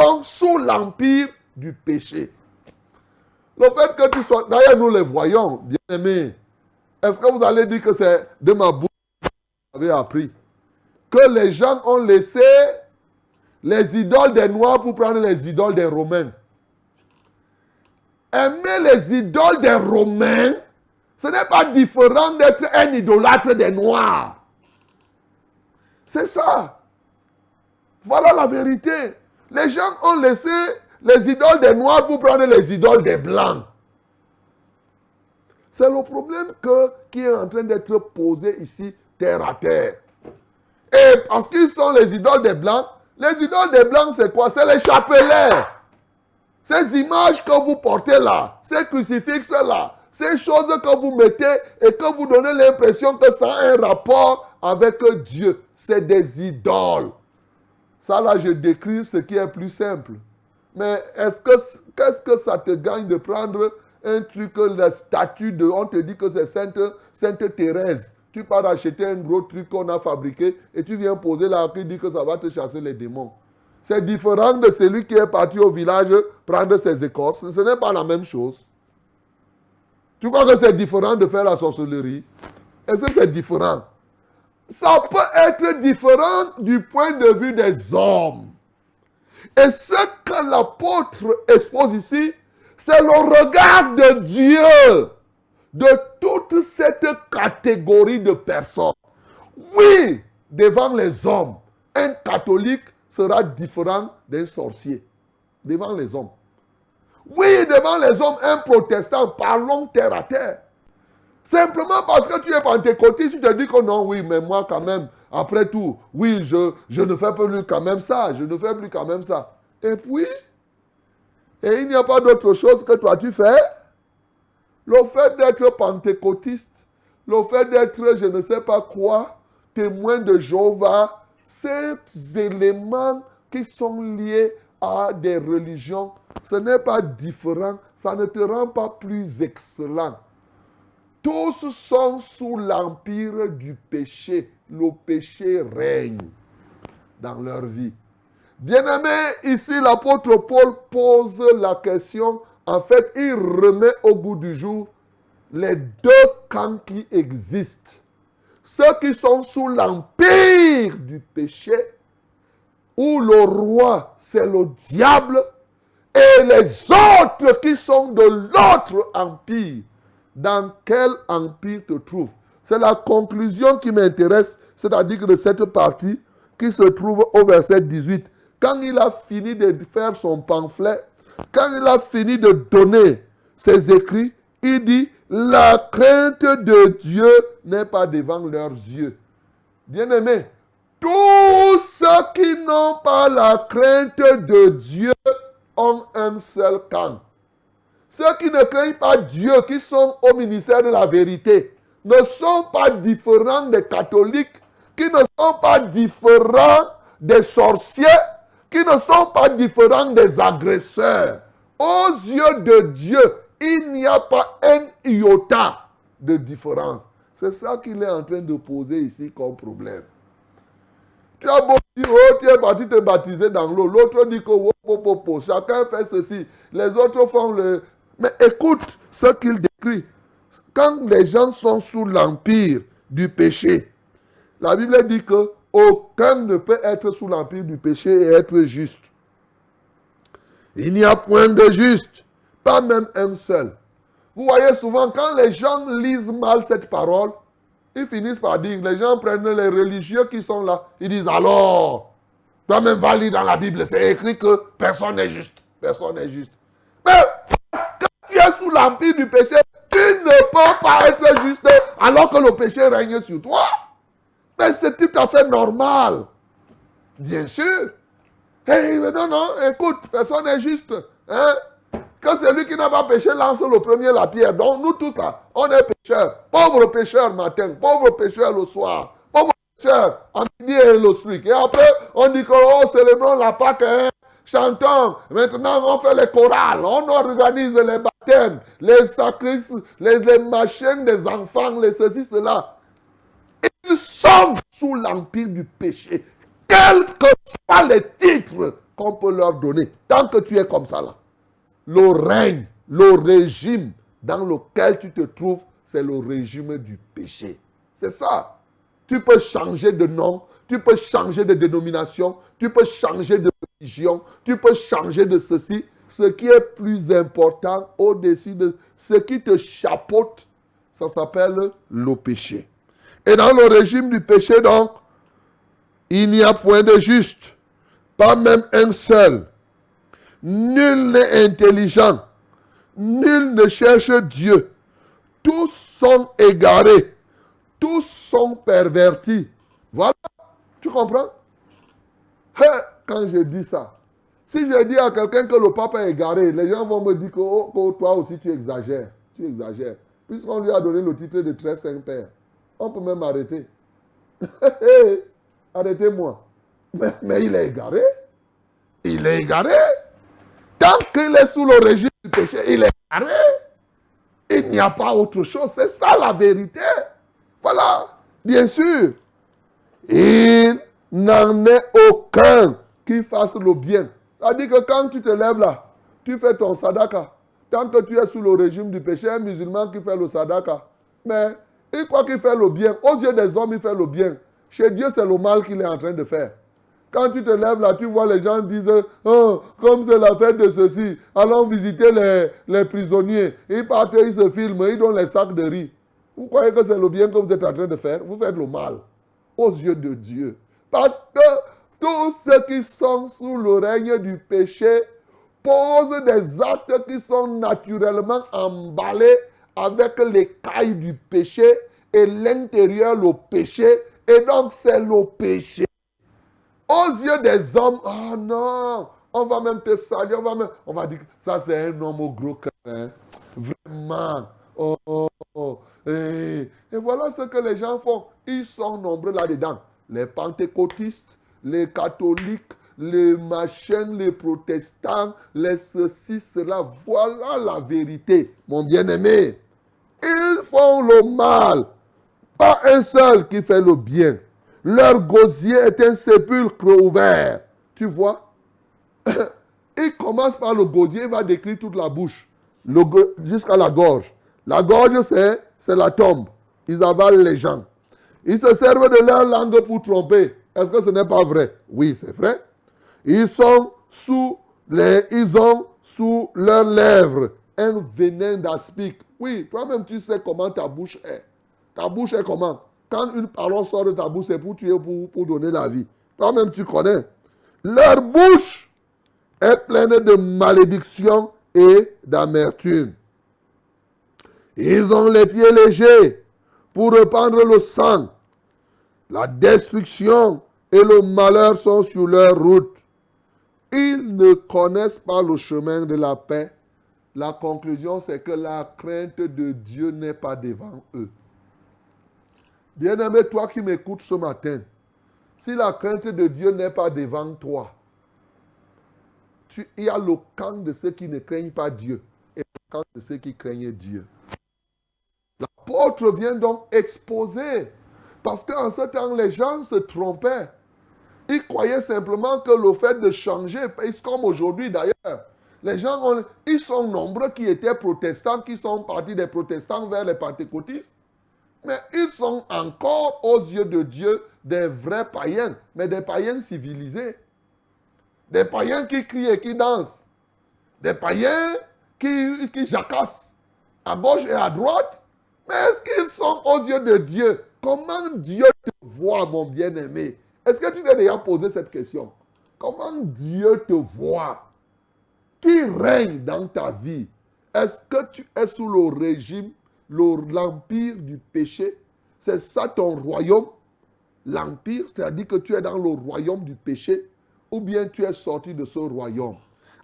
sont sous l'empire du péché. Le fait que tu sois... D'ailleurs, nous les voyons, bien-aimés. Est-ce que vous allez dire que c'est de ma bouche que vous avez appris? Que les gens ont laissé les idoles des Noirs pour prendre les idoles des Romains. Aimer les idoles des Romains, ce n'est pas différent d'être un idolâtre des Noirs. C'est ça. Voilà la vérité. Les gens ont laissé les idoles des Noirs pour prendre les idoles des Blancs. C'est le problème qui est en train d'être posé ici, terre à terre. Et parce qu'ils sont les idoles des Blancs, les idoles des Blancs, c'est quoi? C'est les chapelets. Ces images que vous portez là, ces crucifixes-là, ces choses que vous mettez et que vous donnez l'impression que ça a un rapport avec Dieu, c'est des idoles. Ça là, je décris ce qui est plus simple. Mais qu'est-ce que ça te gagne de prendre un truc, la statue de, on te dit que c'est Sainte Thérèse. Tu pars acheter un gros truc qu'on a fabriqué et tu viens poser là qui dit que ça va te chasser les démons. C'est différent de celui qui est parti au village prendre ses écorces. Ce n'est pas la même chose. Tu crois que c'est différent de faire la sorcellerie? Est-ce que c'est différent? Ça peut être différent du point de vue des hommes. Et ce que l'apôtre expose ici, c'est le regard de Dieu de toute cette catégorie de personnes. Oui, devant les hommes, un catholique sera différent d'un sorcier. Devant les hommes. Oui, devant les hommes, un protestant, parlons terre à terre. Simplement parce que tu es pentecôtiste, tu te dis que non, oui, mais moi quand même, après tout, oui, je ne fais plus quand même ça, je ne fais plus quand même ça. Et puis, il n'y a pas d'autre chose que toi tu fais. Le fait d'être pentecôtiste, le fait d'être je ne sais pas quoi, témoin de Jéhovah, ces éléments qui sont liés à des religions, ce n'est pas différent, ça ne te rend pas plus excellent. Tous sont sous l'empire du péché. Le péché règne dans leur vie. Bien-aimé, ici l'apôtre Paul pose la question. En fait, il remet au goût du jour les deux camps qui existent. Ceux qui sont sous l'empire du péché, où le roi c'est le diable, et les autres qui sont de l'autre empire. Dans quel empire te trouves? C'est la conclusion qui m'intéresse, c'est-à-dire que de cette partie qui se trouve au verset 18. Quand il a fini de faire son pamphlet, quand il a fini de donner ses écrits, il dit, la crainte de Dieu n'est pas devant leurs yeux. Bien-aimés, tous ceux qui n'ont pas la crainte de Dieu ont un seul camp. Ceux qui ne craignent pas Dieu, qui sont au ministère de la vérité, ne sont pas différents des catholiques, qui ne sont pas différents des sorciers, qui ne sont pas différents des agresseurs. Aux yeux de Dieu, il n'y a pas un iota de différence. C'est ça qu'il est en train de poser ici comme problème. Tu as beau dire, oh, tu es parti te baptiser dans l'eau. L'autre dit que, oh, oh, oh, oh, chacun fait ceci. Les autres font le... Mais écoute ce qu'il décrit. Quand les gens sont sous l'empire du péché, la Bible dit que aucun ne peut être sous l'empire du péché et être juste. Il n'y a point de juste, pas même un seul. Vous voyez souvent, quand les gens lisent mal cette parole, ils finissent par dire, les gens prennent les religieux qui sont là, ils disent alors, toi-même va lire dans la Bible, c'est écrit que personne n'est juste. Personne n'est juste. Mais parce que tu es sous l'empire du péché, tu ne peux pas être juste alors que le péché règne sur toi. Mais c'est tout à fait normal. Bien sûr. Hey, non, non, écoute, personne n'est juste. Hein? Que celui qui n'a pas péché lance le premier la pierre. Donc nous tous là, on est pécheurs. Pauvre pécheur matin, pauvre pécheur le soir, pauvre pécheur en midi et le soir. Et après, on dit que oh, célébrons la Pâque, hein? Chantons. Maintenant, on fait les chorales, on organise les baptêmes, les sacrifices, les machines des enfants, les ceci, cela. Ils sont sous l'empire du péché. Quels que soient les titres qu'on peut leur donner. Tant que tu es comme ça là. Le règne, le régime dans lequel tu te trouves, c'est le régime du péché. C'est ça. Tu peux changer de nom, tu peux changer de dénomination, tu peux changer de religion, tu peux changer de ceci. Ce qui est plus important au-dessus de ce qui te chapeaute, ça s'appelle le péché. Et dans le régime du péché, donc, il n'y a point de juste, pas même un seul. Nul n'est intelligent, nul ne cherche Dieu. Tous sont égarés, tous sont pervertis. Voilà, tu comprends? Quand je dis ça, si je dis à quelqu'un que le pape est égaré, les gens vont me dire que oh, toi aussi tu exagères. Tu exagères. Puisqu'on lui a donné le titre de très saint père. On peut même arrêter. Arrêtez-moi. Mais il est égaré. Il est égaré. Tant qu'il est sous le régime du péché, il est égaré. Il n'y a pas autre chose. C'est ça la vérité. Voilà. Bien sûr. Il n'en est aucun qui fasse le bien. C'est-à-dire que quand tu te lèves là, tu fais ton sadaka. Tant que tu es sous le régime du péché, un musulman qui fait le sadaka, mais il croit qu'il fait le bien. Aux yeux des hommes, il fait le bien. Chez Dieu, c'est le mal qu'il est en train de faire. Quand tu te lèves là, tu vois les gens disent oh, comme c'est la fête de ceci, allons visiter les prisonniers. Ils partent, ils se filment, ils donnent les sacs de riz. Vous croyez que c'est le bien que vous êtes en train de faire? Vous faites le mal aux yeux de Dieu. Parce que tous ceux qui sont sous le règne du péché posent des actes qui sont naturellement emballés avec l'écaille du péché et l'intérieur le péché. Et donc c'est le péché. Aux yeux des hommes, oh non, on va même te saluer, on va dire que ça c'est un homme au gros cœur. Hein. Vraiment. Et voilà ce que les gens font. Ils sont nombreux là-dedans. Les pentecôtistes, les catholiques, les machins, les protestants, les ceci, cela. Voilà la vérité, mon bien-aimé. Ils font le mal. Pas un seul qui fait le bien. Leur gosier est un sépulcre ouvert. Tu vois? Il commence par le gosier, il va décrire toute la bouche, jusqu'à la gorge. La gorge, c'est la tombe. Ils avalent les gens. Ils se servent de leur langue pour tromper. Est-ce que ce n'est pas vrai? Oui, c'est vrai. Ils ont sous leurs lèvres un venin d'aspic. Oui, toi-même tu sais comment ta bouche est. Ta bouche est comment? Quand une parole sort de ta bouche, c'est pour tuer, pour donner la vie. Toi-même tu connais. Leur bouche est pleine de malédiction et d'amertume. Ils ont les pieds légers pour répandre le sang. La destruction et le malheur sont sur leur route. Ils ne connaissent pas le chemin de la paix. La conclusion, c'est que la crainte de Dieu n'est pas devant eux. Bien-aimé, toi qui m'écoutes ce matin, si la crainte de Dieu n'est pas devant toi, il y a le camp de ceux qui ne craignent pas Dieu et le camp de ceux qui craignent Dieu. L'apôtre vient donc exposer, parce qu'en ce temps, les gens se trompaient. Ils croyaient simplement que le fait de changer, comme aujourd'hui d'ailleurs, les gens, ils sont nombreux qui étaient protestants, qui sont partis des protestants vers les pentecôtistes, mais ils sont encore aux yeux de Dieu des vrais païens, mais des païens civilisés. Des païens qui crient et qui dansent. Des païens qui jacassent à gauche et à droite. Mais est-ce qu'ils sont aux yeux de Dieu? Comment Dieu te voit, mon bien-aimé? Est-ce que tu t'es déjà posé cette question? Comment Dieu te voit? Qui règne dans ta vie? Est-ce que tu es sous le régime, l'empire du péché? C'est ça ton royaume? L'empire, c'est-à-dire que tu es dans le royaume du péché? Ou bien tu es sorti de ce royaume?